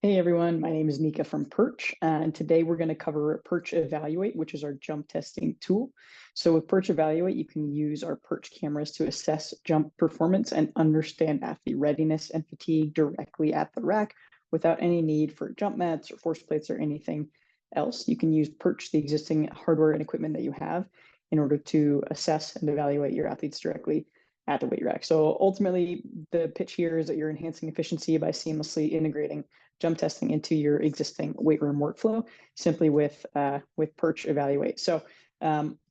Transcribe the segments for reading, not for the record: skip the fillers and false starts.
Hey everyone, my name is Nika from Perch, and today we're going to cover Perch Evaluate, which is our jump testing tool. So with Perch Evaluate, you can use our Perch cameras to assess jump performance and understand athlete readiness and fatigue directly at the rack without any need for jump mats or force plates or anything else. You can use Perch, the existing hardware and equipment that you have, in order to assess and evaluate your athletes directly at the weight rack. So ultimately, the pitch here is that you're enhancing efficiency by seamlessly integrating jump testing into your existing weight room workflow simply with Perch Evaluate. So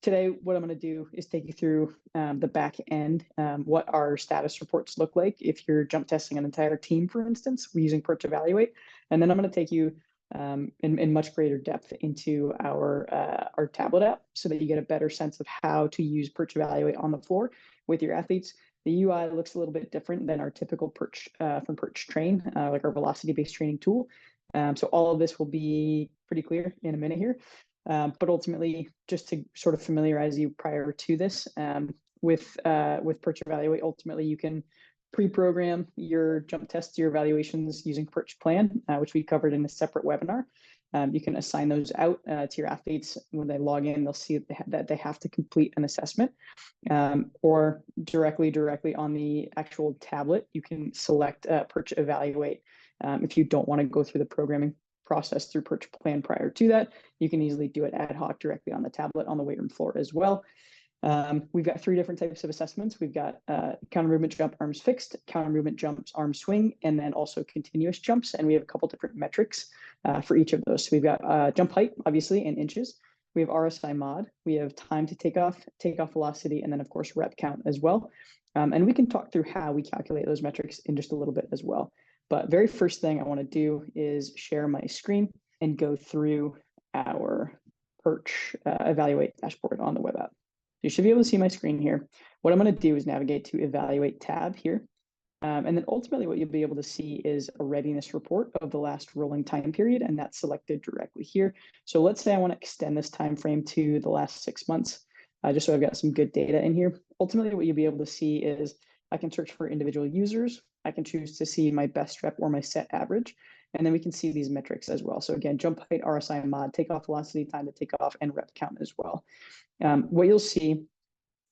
today, what I'm going to do is take you through the back end, what our status reports look like if you're jump testing an entire team, for instance, we're using Perch Evaluate. And then I'm going to take you in much greater depth into our tablet app so that you get a better sense of how to use Perch Evaluate on the floor with your athletes. The UI looks a little bit different than our typical Perch from Perch Train, like our velocity-based training tool. So all of this will be pretty clear in a minute here. But ultimately, just to sort of familiarize you prior to this, with Perch Evaluate, ultimately you can pre-program your jump tests, your evaluations using Perch Plan, which we covered in a separate webinar. You can assign those out to your athletes. When they log in, they'll see that they have to complete an assessment, or directly on the actual tablet, you can select Perch Evaluate. If you don't want to go through the programming process through Perch Plan prior to that, you can easily do it ad hoc directly on the tablet on the weight room floor as well. We've got 3 different types of assessments. We've got counter movement jump arms fixed, counter movement jumps arm swing, and then also continuous jumps. And we have a couple different metrics for each of those. So we've got jump height, obviously, in inches. We have RSI mod. We have time to takeoff velocity, and then of course rep count as well. And we can talk through how we calculate those metrics in just a little bit as well. But very first thing I want to do is share my screen and go through our Perch Evaluate dashboard on the web app. You should be able to see my screen here. What I'm going to do is navigate to Evaluate tab here. And then ultimately what you'll be able to see is a readiness report of the last rolling time period, and that's selected directly here. So let's say I want to extend this time frame to the last 6 months, just so I've got some good data in here. Ultimately, what you'll be able to see is I can search for individual users. I can choose to see my best rep or my set average, and then we can see these metrics as well. So again, jump height, RSI mod, takeoff velocity, time to take off, and rep count as well. What you'll see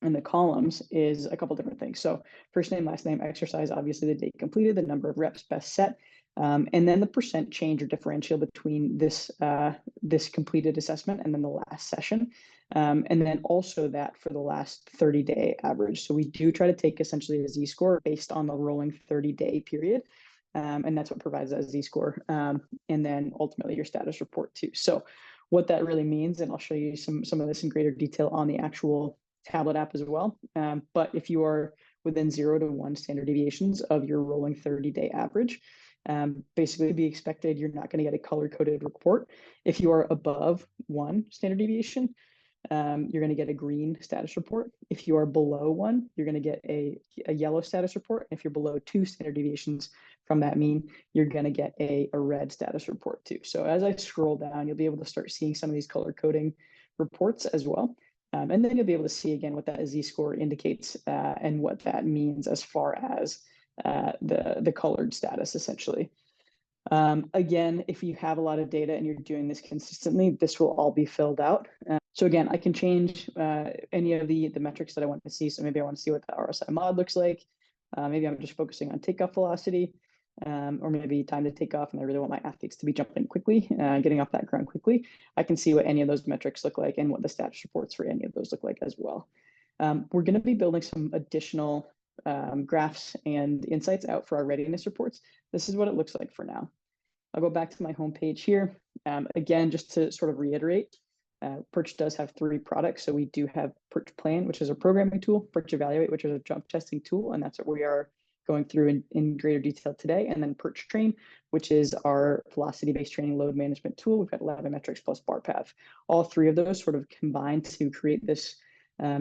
in the columns is a couple different things. So first name, last name, exercise, obviously the date completed, the number of reps, best set, and then the percent change or differential between this completed assessment and then the last session. And then also that for the last 30-day average. So we do try to take essentially a Z-score based on the rolling 30-day period. And that's what provides that Z-score. And then ultimately your status report too. So what that really means, and I'll show you some of this in greater detail on the actual tablet app as well. But if you are within 0 to 1 standard deviations of your rolling 30-day average, basically to be expected, you're not going to get a color-coded report. If you are above 1 standard deviation, you're going to get a green status report. If you are below 1, you're going to get a yellow status report. If you're below 2 standard deviations from that mean, you're going to get a red status report too. So as I scroll down, you'll be able to start seeing some of these color coding reports as well. And then you'll be able to see again what that Z-score indicates and what that means as far as the colored status essentially. Again, if you have a lot of data and you're doing this consistently, this will all be filled out. So again, I can change any of the metrics that I want to see. So maybe I want to see what the RSI mod looks like. Maybe I'm just focusing on takeoff velocity, or maybe time to take off, and I really want my athletes to be jumping quickly, getting off that ground quickly. I can see what any of those metrics look like and what the status reports for any of those look like as well. We're going to be building some additional graphs and insights out for our readiness reports. This is what it looks like for now. I'll go back to my homepage here. Again, just to sort of reiterate, Perch does have 3 products. So we do have Perch Plan, which is a programming tool, Perch Evaluate, which is a jump testing tool, and that's what we are going through in greater detail today. And then Perch Train, which is our velocity-based training load management tool. We've got 11 metrics plus bar path. All 3 of those sort of combined to create this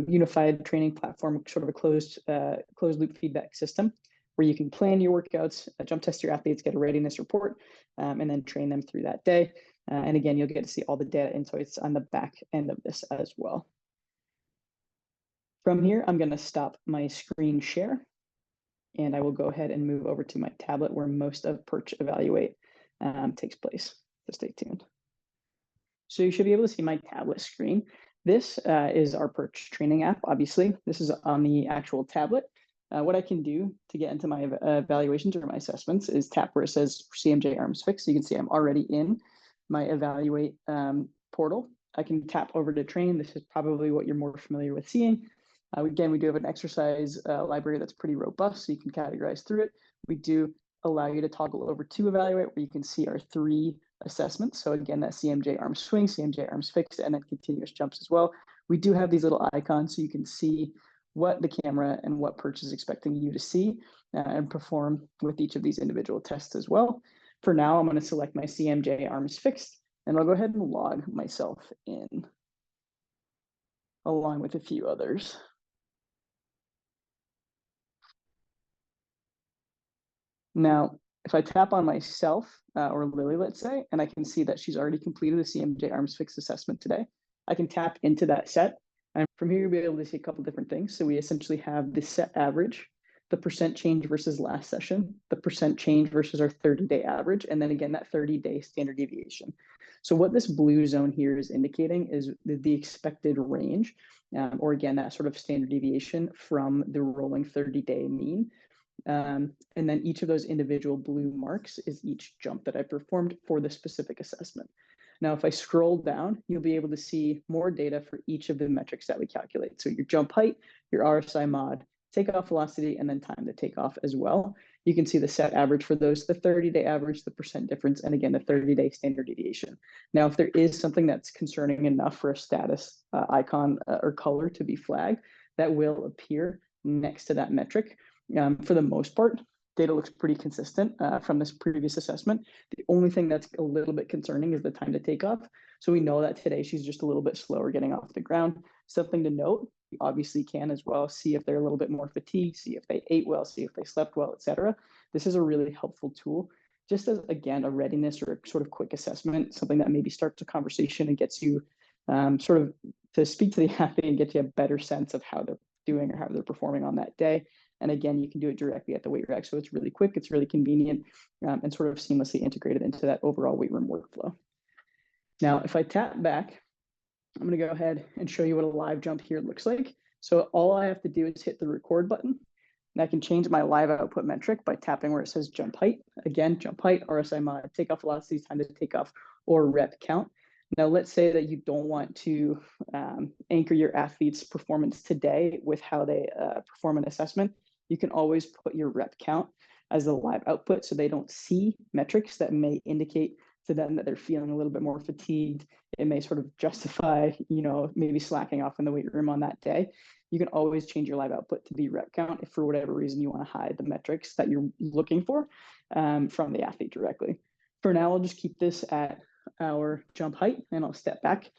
unified training platform, sort of a closed loop feedback system where you can plan your workouts, jump test your athletes, get a readiness report, and then train them through that day. And again, you'll get to see all the data insights on the back end of this as well. From here, I'm going to stop my screen share, and I will go ahead and move over to my tablet where most of Perch Evaluate takes place. So stay tuned. So you should be able to see my tablet screen. This is our Perch training app, obviously. This is on the actual tablet. What I can do to get into my evaluations or my assessments is tap where it says CMJ arms fixed. So you can see I'm already in my Evaluate portal. I can tap over to train. This is probably what you're more familiar with seeing. Again, we do have an exercise library that's pretty robust, so you can categorize through it. We do allow you to toggle over to Evaluate, where you can see our 3 assessments. So again, that CMJ arm swing, CMJ arms fixed, and then continuous jumps as well. We do have these little icons so you can see what the camera and what Perch is expecting you to see and perform with each of these individual tests as well. For now, I'm going to select my CMJ arms fixed, and I'll go ahead and log myself in along with a few others. Now, if I tap on myself or Lily, let's say, and I can see that she's already completed the CMJ arms fixed assessment today, I can tap into that set. And from here, you'll be able to see a couple different things. So we essentially have the set average, the percent change versus last session, the percent change versus our 30-day average, and then again, that 30-day standard deviation. So what this blue zone here is indicating is the expected range, or again, that sort of standard deviation from the rolling 30-day mean. And then each of those individual blue marks is each jump that I performed for the specific assessment. Now, if I scroll down, you'll be able to see more data for each of the metrics that we calculate. So your jump height, your RSI mod, takeoff velocity, and then time to take off as well. You can see the set average for those, the 30-day average, the percent difference, and again, the 30-day standard deviation. Now, if there is something that's concerning enough for a status icon or color to be flagged, that will appear next to that metric. For the most part, data looks pretty consistent from this previous assessment. The only thing that's a little bit concerning is the time to take off. So we know that today she's just a little bit slower getting off the ground. Something to note, you obviously can as well see if they're a little bit more fatigued, see if they ate well, see if they slept well, etc. This is a really helpful tool, just as, again, a readiness or a sort of quick assessment, something that maybe starts a conversation and gets you sort of to speak to the athlete and get you a better sense of how they're doing or how they're performing on that day. And again, you can do it directly at the weight rack. So it's really quick, it's really convenient, and sort of seamlessly integrated into that overall weight room workflow. Now, if I tap back, I'm going to go ahead and show you what a live jump here looks like. So all I have to do is hit the record button, and I can change my live output metric by tapping where it says jump height. Again, jump height, RSI mod, takeoff velocity, time to take off, or rep count. Now, let's say that you don't want to anchor your athlete's performance today with how they perform an assessment. You can always put your rep count as the live output so they don't see metrics that may indicate to them that they're feeling a little bit more fatigued. It may sort of justify, maybe slacking off in the weight room on that day. You can always change your live output to be rep count if for whatever reason you want to hide the metrics that you're looking for from the athlete directly. For now, I'll just keep this at our jump height and I'll step back.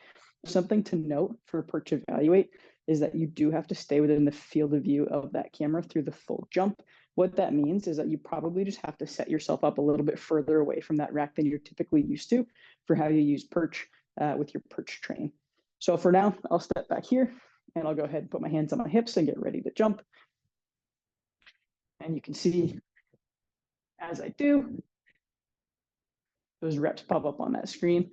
Something to note for Perch Evaluate is that you do have to stay within the field of view of that camera through the full jump. What that means is that you probably just have to set yourself up a little bit further away from that rack than you're typically used to for how you use Perch with your Perch train. So for now, I'll step back here and I'll go ahead and put my hands on my hips and get ready to jump. And you can see as I do, those reps pop up on that screen.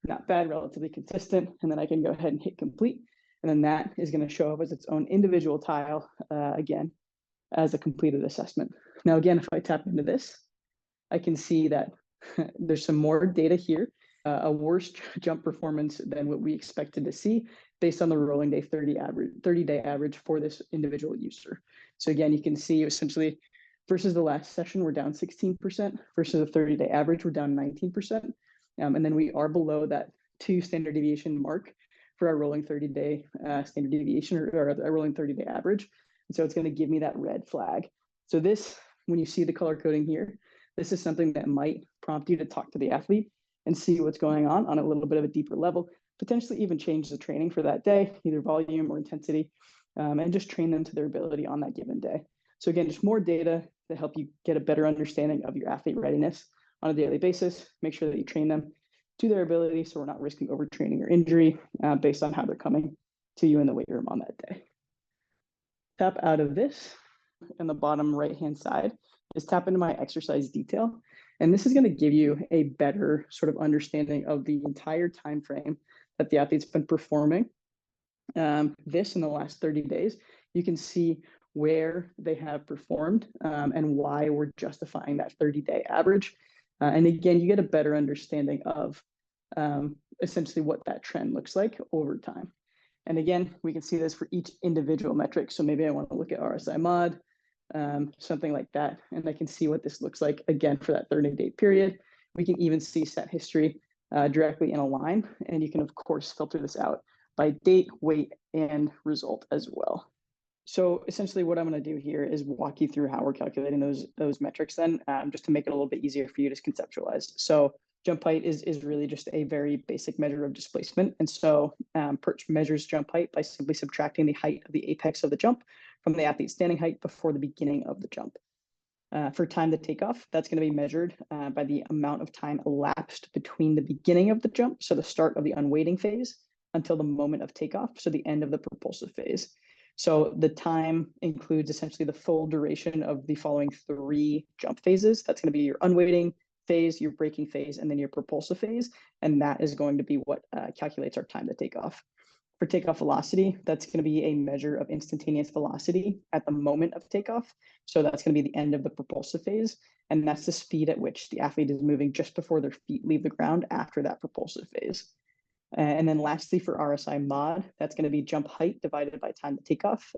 Not bad, relatively consistent. And then I can go ahead and hit complete. And then that is going to show up as its own individual tile, again, as a completed assessment. Now, again, if I tap into this, I can see that there's some more data here, a worse jump performance than what we expected to see based on the rolling day 30-day average for this individual user. So again, you can see essentially versus the last session, we're down 16%, versus the 30-day average, we're down 19%. And then we are below that 2 standard deviation mark for our rolling 30-day standard deviation or a rolling 30-day average. And so it's going to give me that red flag. So this, when you see the color coding here, this is something that might prompt you to talk to the athlete and see what's going on a little bit of a deeper level, potentially even change the training for that day, either volume or intensity, and just train them to their ability on that given day. So again, just more data to help you get a better understanding of your athlete readiness on a daily basis. Make sure that you train them to their ability so we're not risking overtraining or injury based on how they're coming to you in the weight room on that day. Tap out of this in the bottom right-hand side. is tap into my exercise detail. And this is going to give you a better sort of understanding of the entire time frame that the athlete's been performing. This in the last 30 days, you can see where they have performed and why we're justifying that 30-day average. And again, you get a better understanding of essentially what that trend looks like over time. And again, we can see this for each individual metric. So maybe I want to look at RSI mod, something like that. And I can see what this looks like again for that 30-day period. We can even see set history directly in a line. And you can, of course, filter this out by date, weight, and result as well. So essentially what I'm going to do here is walk you through how we're calculating those metrics then, just to make it a little bit easier for you to conceptualize. So jump height is really just a very basic measure of displacement. And so Perch measures jump height by simply subtracting the height of the apex of the jump from the athlete's standing height before the beginning of the jump. For time to take off, that's going to be measured by the amount of time elapsed between the beginning of the jump, so the start of the unweighting phase, until the moment of takeoff, so the end of the propulsive phase. So the time includes essentially the full duration of the following 3 jump phases. That's going to be your unweighting phase, your braking phase, and then your propulsive phase. And that is going to be what calculates our time to take off. For takeoff velocity, that's going to be a measure of instantaneous velocity at the moment of takeoff. So that's going to be the end of the propulsive phase. And that's the speed at which the athlete is moving just before their feet leave the ground after that propulsive phase. And then lastly, for RSI mod, that's going to be jump height divided by time to takeoff.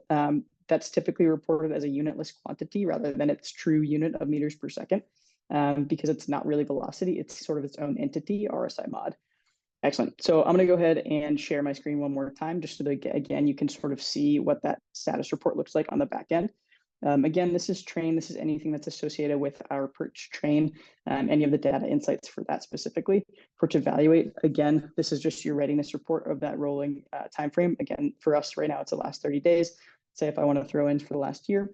That's typically reported as a unitless quantity rather than its true unit of meters per second, because it's not really velocity. It's sort of its own entity, RSI mod. Excellent. So I'm going to go ahead and share my screen one more time, just so that, again, you can sort of see what that status report looks like on the back end. Again, this is train. This is anything that's associated with our Perch train, any of the data insights for that specifically. Perch Evaluate, again, this is just your readiness report of that rolling time frame. Again, for us right now, it's the last 30 days. Say if I want to throw in for the last year,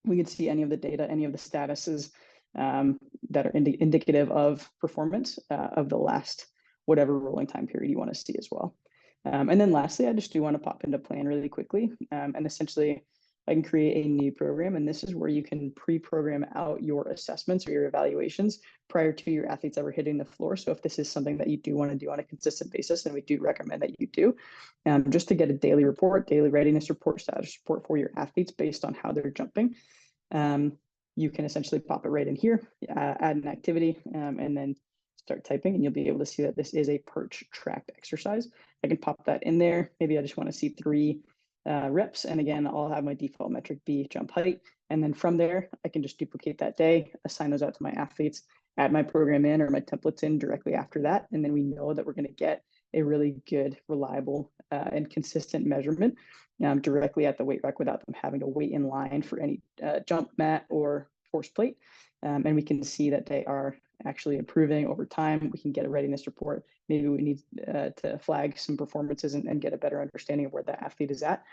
we can see any of the data, any of the statuses that are indicative of performance of the last whatever rolling time period you want to see as well. And then lastly, I just do want to pop into plan really quickly. And essentially, I can create a new program, and this is where you can pre-program out your assessments or your evaluations prior to your athletes ever hitting the floor. So if this is something that you do want to do on a consistent basis, and we do recommend that you do, just to get a daily report, daily readiness report, status report for your athletes based on how they're jumping, you can essentially pop it right in here, add an activity, and then start typing, and you'll be able to see that this is a Perch tracked exercise. I can pop that in there. Maybe I just want to see 3 reps. And again, I'll have my default metric be jump height. And then from there, I can just duplicate that day, assign those out to my athletes, add my program in or my templates in directly after that. And then we know that we're going to get a really good, reliable, and consistent measurement directly at the weight rack without them having to wait in line for any jump mat or force plate. And we can see that they are actually improving over time. We can get a readiness report. Maybe we need to flag some performances and get a better understanding of where the athlete is at,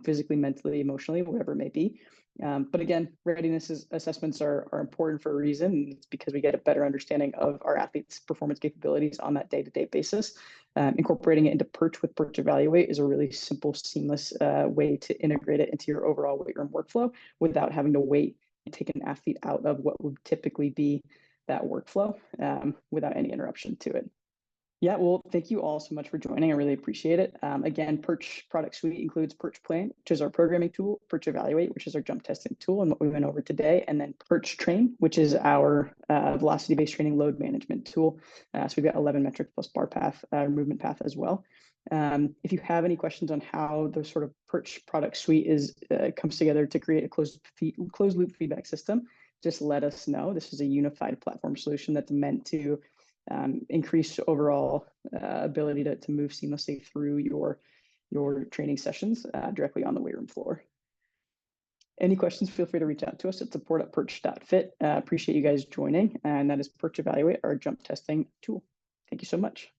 physically, mentally, emotionally, whatever it may be. But again, readiness assessments are important for a reason. It's because we get a better understanding of our athletes' performance capabilities on that day-to-day basis. Incorporating it into Perch with Perch Evaluate is a really simple, seamless way to integrate it into your overall weight room workflow without having to wait and take an athlete out of what would typically be that workflow without any interruption to it. Yeah, well, thank you all so much for joining. I really appreciate it. Again, Perch product suite includes Perch Plan, which is our programming tool, Perch Evaluate, which is our jump testing tool and what we went over today, and then Perch Train, which is our velocity-based training load management tool. So we've got 11 metrics plus bar path, movement path as well. If you have any questions on how the sort of Perch product suite comes together to create a closed loop feedback system, just let us know. This is a unified platform solution that's meant to increase overall ability to move seamlessly through your training sessions directly on the weight room floor. Any questions, feel free to reach out to us at support@perch.fit. Appreciate you guys joining, and that is Perch Evaluate, our jump testing tool. Thank you so much.